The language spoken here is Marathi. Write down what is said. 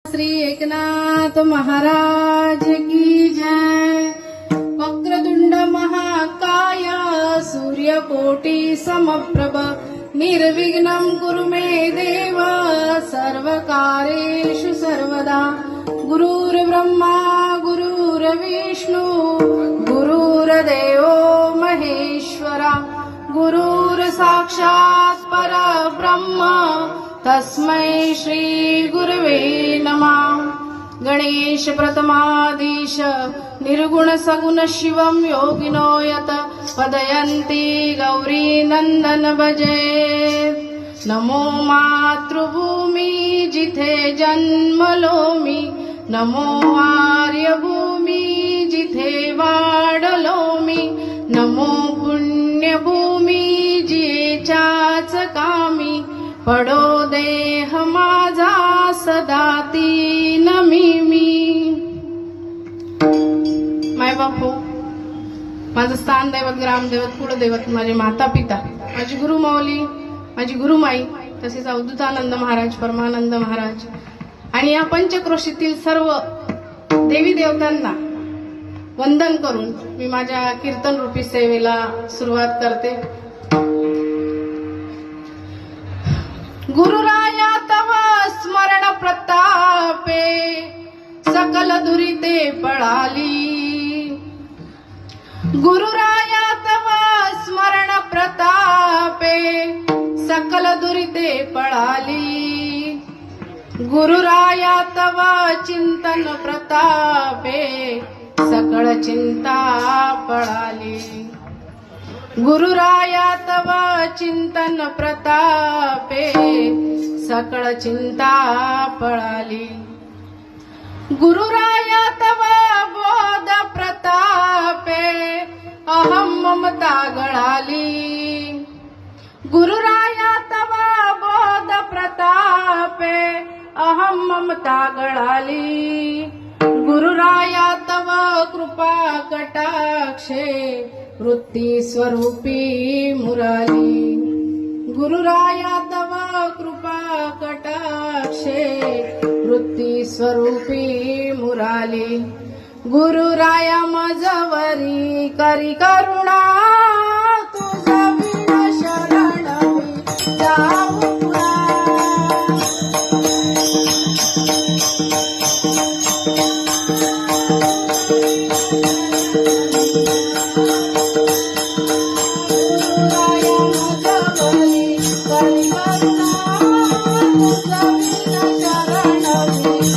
श्री एकनाथ महाराज की जय। वक्रतुंड महाकाय सूर्यकोटि समप्रभ निर्विघ्नं कुरु मे देव सर्वकार्येषु सर्वदा। गुरुर्ब्रह्मा गुरुर्विष्णु गुरुर्देवो महेश्वरा गुरुर्साक्षात् परब्रह्म तस्मै श्री गुरवे नमः। गणेश प्रथमाधीश निर्गुण सगुण शिवं योगिनो यत पदयन्ति गौरी नंदन भजेत। नमो मातृभूमि जिथे जन्मलो मी, नमो आर्यभूमी जिथे वाढलो मी, नमो पुण्यभूमी जिच्याच कामी पडो देह माझा सदा तीन मी। माय बापू, माझं स्थान दैवत, ग्रामदैवत, कुलदैवत, माझे माता पिता, माझी गुरुमाऊली, माझी गुरुमाई, तसेच अवधूतानंद महाराज, परमानंद महाराज आणि या पंचक्रोशीतील सर्व देवी देवतांना वंदन करून मी माझ्या कीर्तन रूपी सेवेला सुरुवात करते। गुरुराया तव स्मरण प्रतापे सकल दुरिते पळाली। गुरुराया तव स्मरण प्रतापे सकल दुरिते पळाली। गुरुराया तव चिंतन प्रतापे सकळ चिंता पळाली। गुरुराया तव चिंतन प्रतापे सकळ चिंता पळाली। गुरुराया तव बोध प्रतापे अहम ममता गळाली। गुरुराया तव बोध प्रतापे अहम ममता गळाली। गुरुराया तव कृपा कटाक्षे वृत्ती स्वरूपी मुराली। गुरुराया तव कृपा कटाक्षे वृत्ती स्वरूपी मुराली। गुरुराया मजवरी करी करुणा